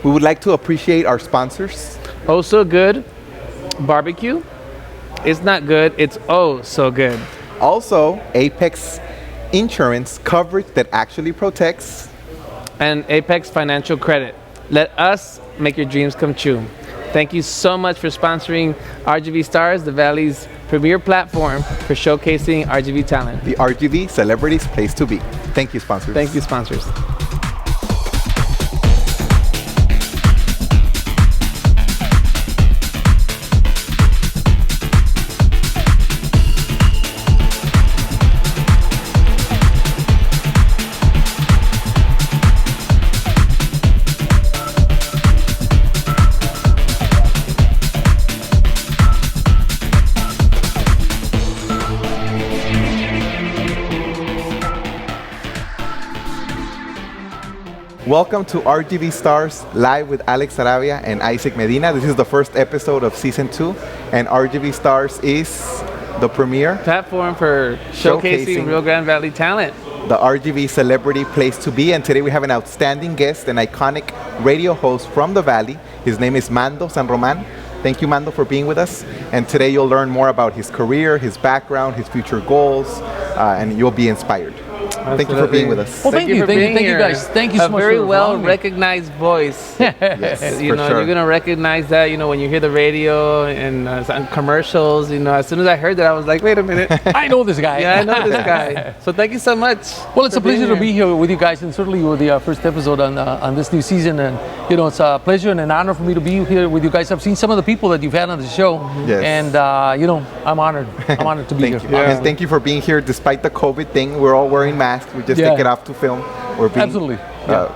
We would like to appreciate our sponsors. Oh, so good. Barbecue. It's not good. It's oh so good. Also, Apex Insurance coverage that actually protects. And Apex Financial Credit. Let us make your dreams come true. Thank you so much for sponsoring RGV Stars, the Valley's premier platform for showcasing RGV talent. The RGV Celebrities Place to Be. Thank you, sponsors. Thank you, sponsors. Welcome to RGV Stars Live with Alex Arabia and Isaac Medina. This is the first episode of Season 2, and RGV Stars is the premier platform for showcasing Rio Grande Valley talent. The RGV Celebrity Place to Be, and today we have an outstanding guest, an iconic radio host from the Valley. His name is Mando San Roman. Thank you, Mando, for being with us. And today you'll learn more about his career, his background, his future goals, and you'll be inspired. Absolutely. Thank you for being with us. Well, thank you guys. Thank you so much. A very well recognized voice. Yes, you know, you're gonna recognize that. You know, when you hear the radio and commercials. You know, as soon as I heard that, I was like, wait a minute, I know this guy. Yeah, I know this guy. So thank you so much. Well, it's a pleasure to be here with you guys, and certainly with the first episode on this new season. And you know, it's a pleasure and an honor for me to be here with you guys. I've seen some of the people that you've had on the show, and you know, I'm honored. I'm honored to be here. And thank you for being here despite the COVID thing. We're all wearing masks. We just take it off to film. We're being,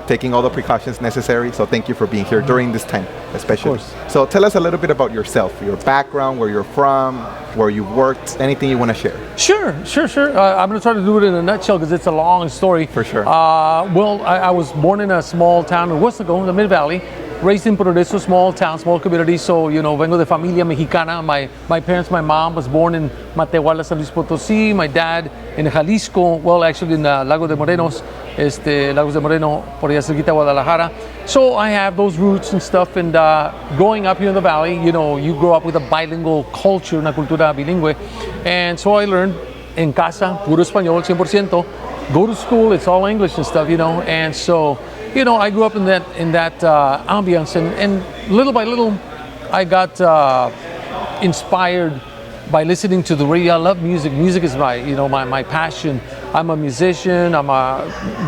taking all the precautions necessary. So thank you for being here during this time, especially. Of course. So tell us a little bit about yourself, your background, where you're from, where you've worked, anything you want to share. Sure. I'm going to try to do it in a nutshell because it's a long story. For sure. Well, I was born in a small town in Huastecco, the Mid-Valley. Raised in Progreso, small town, small community. So, you know, vengo de familia mexicana. My parents, my mom was born in Matehuala, San Luis Potosí. My dad in Jalisco, well, actually in Lago de Morenos, Lagos de Moreno, por allá cerquita Guadalajara. So I have those roots and stuff. And growing up here in the Valley, you know, you grow up with a bilingual culture, una cultura bilingüe. And so I learned en casa, puro español, 100%. Go to school, it's all English and stuff, you know. And so, you know, I grew up in that ambience, and little by little, I got inspired by listening to the radio. I love music. Music is my passion. I'm a musician. I'm a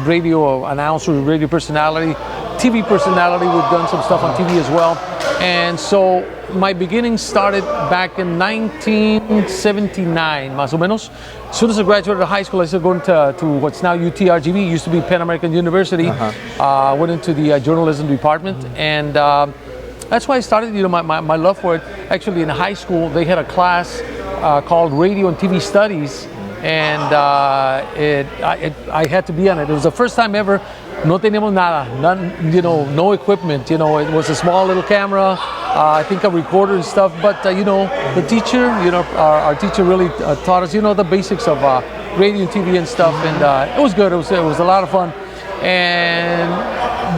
radio announcer, radio personality, TV personality. We've done some stuff on TV as well. And so my beginnings started back in 1979, más o menos. As soon as I graduated high school, I started going to what's now UT RGV, used to be Pan American University. Went into the journalism department, and that's why I started, you know, my love for it. Actually, in high school, they had a class called Radio and TV Studies, and I had to be on it. It was the first time ever. No teníamos nada, none, you know, no equipment. You know, it was a small little camera, I think a recorder and stuff. But you know, the teacher, you know, our teacher really taught us, you know, the basics of radio and TV and stuff. And it was good. It was a lot of fun, and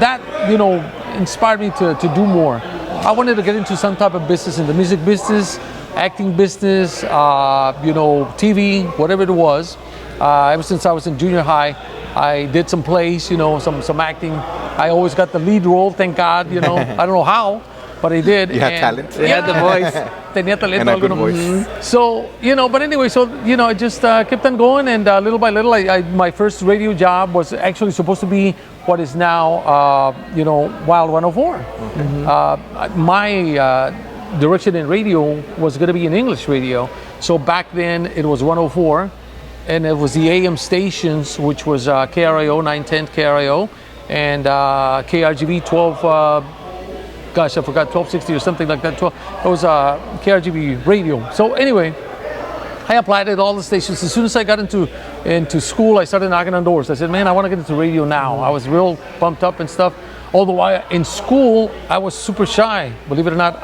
that, you know, inspired me to do more. I wanted to get into some type of business, in the music business, acting business, you know, TV, whatever it was. Ever since I was in junior high, I did some plays, you know, some acting. I always got the lead role, thank God, you know. I don't know how, but I did. You had talent. You had the voice. Tenía talento, and a good voice. So, you know, but anyway, so, you know, I just kept on going, and little by little, my first radio job was actually supposed to be what is now, you know, Wild 104. My direction in radio was going to be in English radio. So back then, it was 104. And it was the AM stations, which was KRIO, 910 KRIO, and KRGV 12, gosh, I forgot, 1260 or something like that. It was KRGV radio. So anyway, I applied at all the stations. As soon as I got into school, I started knocking on doors. I said, man, I want to get into radio now. I was real pumped up and stuff. Although in school, I was super shy. Believe it or not,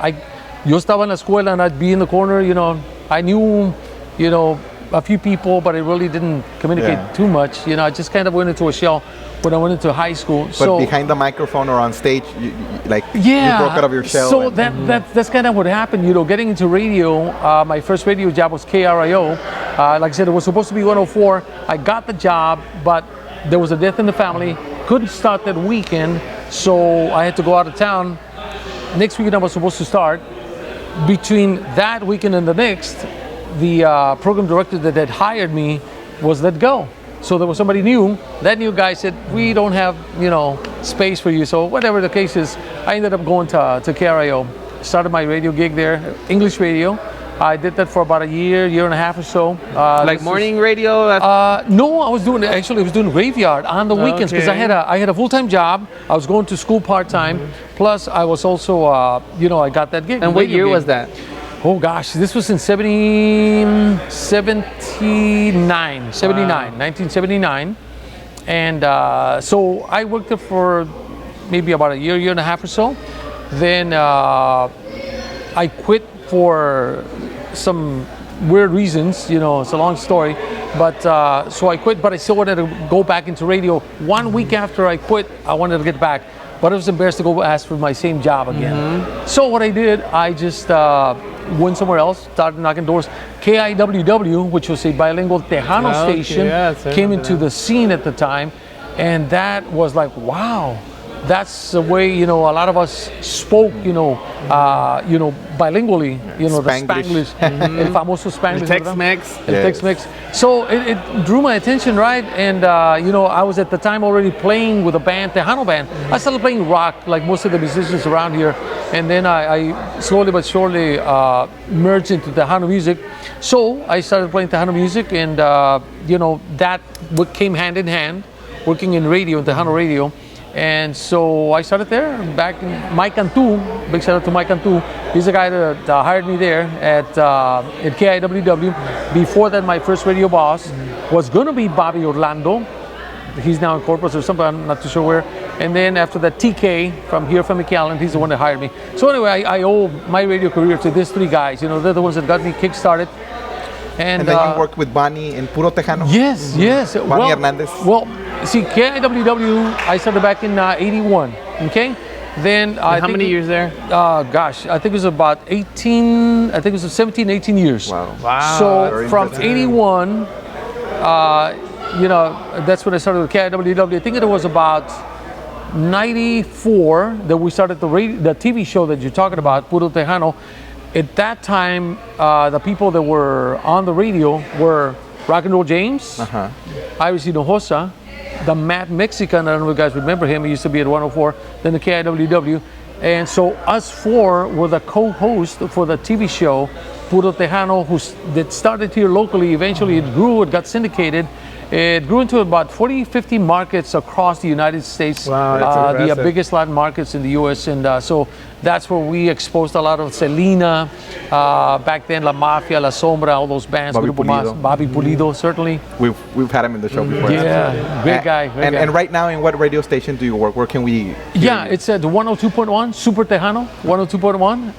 yo estaba en la escuela and I'd be in the corner, you know. I knew, you know, a few people, but I really didn't communicate too much. You know, I just kind of went into a shell when I went into high school. But behind the microphone or on stage, you broke out of your shell. So that's kind of what happened. You know, getting into radio, my first radio job was KRIO. Like I said, it was supposed to be 104. I got the job, but there was a death in the family. Couldn't start that weekend, so I had to go out of town. Next weekend I was supposed to start. Between that weekend and the next, the program director that had hired me was let go. So there was somebody new. That new guy said, we don't have, space for you. So whatever the case is, I ended up going to KRIO. Started my radio gig there, English radio. I did that for about a year and a half or so. Like morning radio? No, I was doing graveyard on the weekends because I had a full-time job. I was going to school part-time. Plus, I was also, I got that gig. And what year was that? Oh gosh, this was in 1979. And so I worked there for maybe about a year and a half or so. Then I quit for some weird reasons, it's a long story, but so I quit, but I still wanted to go back into radio. 1 week after I quit, I wanted to get back, but I was embarrassed to go ask for my same job again. So what I did, I just went somewhere else, started knocking doors. KIWW, which was a bilingual Tejano station, came into the scene at the time, and that was like, wow. That's the way, a lot of us spoke, bilingually, the Spanglish, el famoso Spanglish. Tex-Mex. Tex-Mex. So it drew my attention, right? And, I was at the time already playing with a band, Tejano band. I started playing rock like most of the musicians around here. And then I slowly but surely merged into Tejano music. So I started playing Tejano music and, that came hand in hand, working in radio, in Tejano radio. And so I started there back in Mike Cantu. Big shout out to Mike Cantu. He's the guy that hired me there at KIWW. Before that, my first radio boss was going to be Bobby Orlando. He's now in corporate or something, I'm not too sure where. And then after that, TK from McAllen, he's the one that hired me. So anyway, I owe my radio career to these three guys. They're the ones that got me kick-started. And then you worked with Bonnie in Puro Tejano? Yes. Bonnie Hernandez? Well, see, KIWW, I started back in 81, okay? Then how many years there? Gosh, I think it was about 18 years. Wow. So from 81, that's when I started with KIWW. I think it was about 94 that we started the TV show that you're talking about, Puro Tejano. At that time, the people that were on the radio were Rock and Roll James, Iris Hinojosa, the Mad Mexican, I don't know if you guys remember him, he used to be at 104, then the KIWW. And so us four were the co-hosts for the TV show, Puro Tejano, that started here locally. Eventually it grew, it got syndicated. It grew into about 40, 50 markets across the United States. Wow, the biggest Latin markets in the U.S. And so that's where we exposed a lot of Selena, back then La Mafia, La Sombra, all those bands. Bobby Pulido. Bobby Pulido, certainly. We've had him in the show before. Yeah, great guy. And right now, in what radio station do you work? Where can we hear you? It's at 102.1, Super Tejano, 102.1.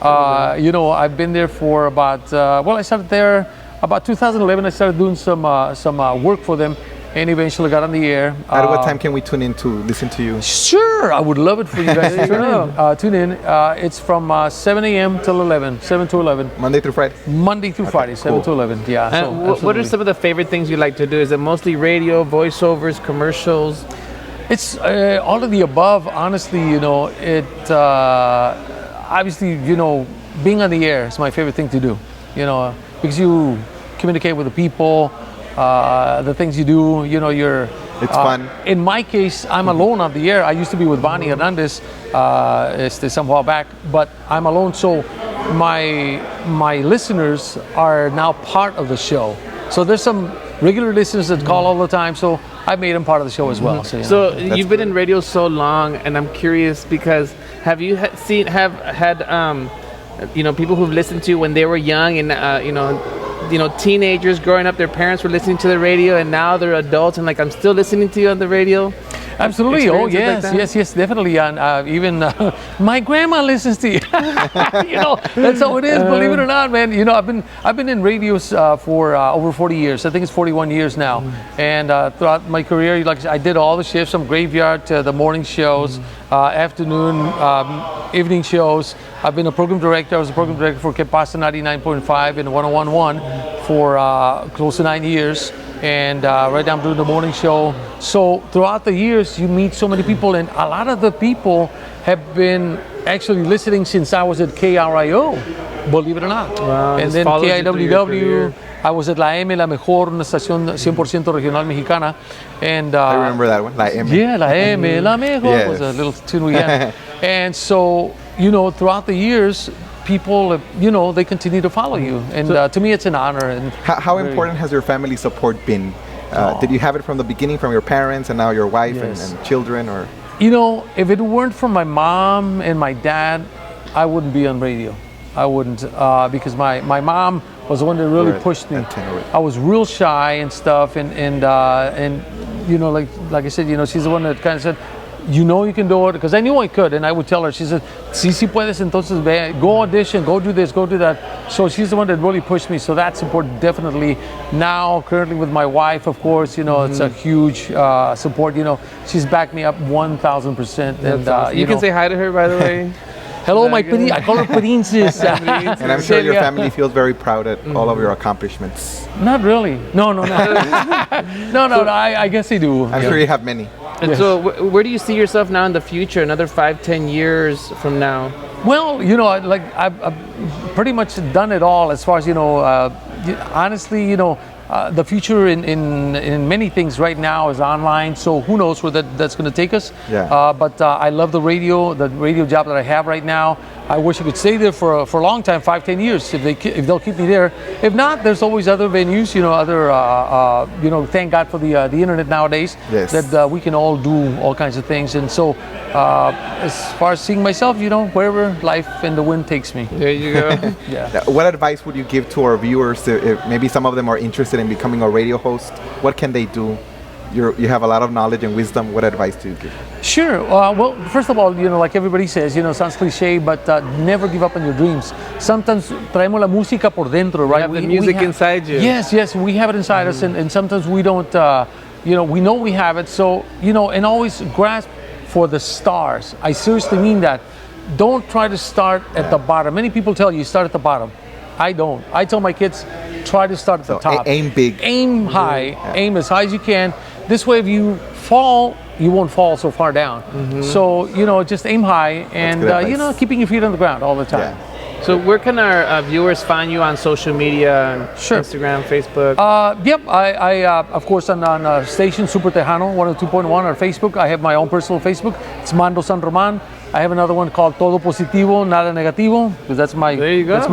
I've been there for about, I started there about 2011. I started doing some work for them and eventually got on the air. At what time can we tune in to listen to you? Sure, I would love it for you guys to tune in. It's from 7 a.m. till 11, 7 to 11. Monday through Friday? Monday through Friday, 7 to 11, yeah. And what are some of the favorite things you like to do? Is it mostly radio, voiceovers, commercials? It's all of the above, honestly. Obviously, being on the air is my favorite thing to do, because you communicate with the people, the things you do, it's fun. In my case, I'm alone on the air. I used to be with Bonnie Hernandez some while back, but I'm alone, so my listeners are now part of the show. So there's some regular listeners that call all the time, so I made them part of the show as well. So you've been in radio so long, and I'm curious because have you had people who've listened to you when they were young and teenagers growing up, their parents were listening to the radio and now they're adults and like, I'm still listening to you on the radio? Absolutely. Oh, experiences like that? yes, definitely. And even my grandma listens to you. That's how it is. Believe it or not, man. I've been in radios for over 40 years. I think it's 41 years now. And throughout my career, like I did all the shifts from graveyard to the morning shows, afternoon, evening shows. I've been a program director. I was a program director for Que Pasa 99.5 and 101.1 for close to 9 years. And right now I'm doing the morning show. So throughout the years, you meet so many people, and a lot of the people have been actually listening since I was at KRIO, believe it or not. Wow, And just then followed you through your KIWW, career. I was at La M, La Mejor, una estación 100% regional mexicana. And I remember that one, La M. yeah, La M, La Mejor Yes. was a little tune we had. And so, throughout the years, people, they continue to follow you. And to me, it's an honor. And How important has your family support been? Did you have it from the beginning from your parents and now your wife Yes. and children? Or if it weren't for my mom and my dad, I wouldn't be on radio. I wouldn't, because my mom was the one that really Right, pushed me. at 10 already. I was real shy and stuff, and like I said, she's the one that kind of said, you can do it, because I knew I could, and I would tell her. She said, sí puedes, entonces ve, go audition, go do this, go do that. So she's the one that really pushed me. So that support definitely. Now, currently with my wife, of course, it's a huge support. She's backed me up 1,000%. And Awesome. You can say hi to her, by the way. hello, Is my that good? I call her princess. and I'm sure your Yeah. family feels very proud at all of your accomplishments. Not really. No. no. I guess they do. I'm sure you have many. And so, where do you see yourself now in the future? Another 5-10 years from now? Well, I've pretty much done it all as far as honestly, the future in many things right now is online. So who knows where that's going to take us? Yeah. But I love the radio job that I have right now. I wish I could stay there for a long time, 5-10 years, if they'll keep me there. If not, there's always other venues, thank God for the internet nowadays. Yes. That we can all do all kinds of things. And so as far as seeing myself, wherever life and the wind takes me. There you go. Yeah. What advice would you give to our viewers if maybe some of them are interested in becoming a radio host? What can they do? You have a lot of knowledge and wisdom. What advice do you give? Sure. Well, first of all, like everybody says, sounds cliche, but never give up on your dreams. Sometimes traemos la música por dentro, right? have the music inside you. Yes, we have it inside us, and sometimes we don't, we know we have it. So, and always grasp for the stars. I seriously mean that. Don't try to start at the bottom. Many people tell you start at the bottom. I don't. I tell my kids, try to start at the top. Aim big. Aim high. Aim as high as you can. This way, if you fall, you won't fall so far down. So, just aim high and, good advice. keeping your feet on the ground all the time. Yeah. So where can our viewers find you on social media? Sure. Instagram, Facebook? Yep, I of course on station Super Tejano 102.1 or Facebook. I have my own personal Facebook. It's Mando San Roman. I have another one called Todo Positivo, Nada Negativo, because that's my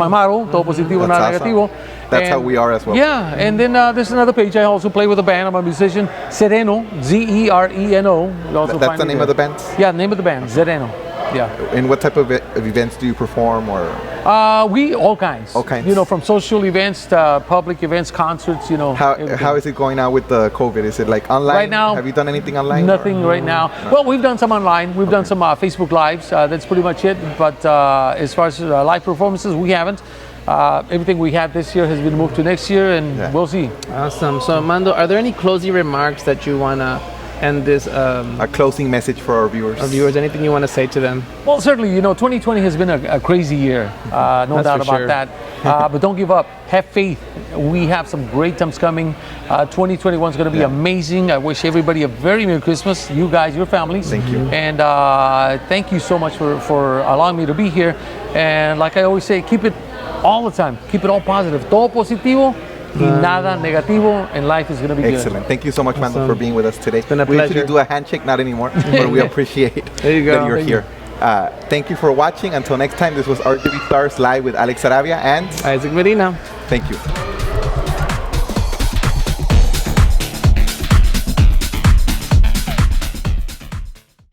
motto. Todo Positivo, That's Nada awesome. Negativo. That's how we are as well. Yeah, and then there's another page. I also play with a band. I'm a musician. Zereno, Zereno. That's the name of the band? Yeah, name of the band, Zereno. Yeah. And what type of events do you perform, or? We all kinds. All kinds. From social events to public events, concerts. How is it going now with the COVID? Is it like online? Right now, have you done anything online? Nothing right now. Well, we've done some online. We've done some Facebook Lives. That's pretty much it. But as far as live performances, we haven't. Everything we had this year has been moved to next year, and we'll see. Awesome. So, Mando, are there any closing remarks that you want to end this? A closing message for our viewers. Anything you want to say to them? Well, certainly, 2020 has been a crazy year. No doubt about that. But don't give up. Have faith. We have some great times coming. 2021 is going to be amazing. I wish everybody a very Merry Christmas. You guys, your families. Thank you. And thank you so much for allowing me to be here. And like I always say, keep it all the time. Keep it all positive. Todo positivo y nada negativo, and life is going to be Excellent. Thank you so much, Mando, for being with us today. been a We pleasure. usually do a handshake, not anymore, but we appreciate There you go. that you're Thank here. Thank you for watching. Until next time, this was RGV Stars Live with Alex Sarabia and Isaac Medina. thank you.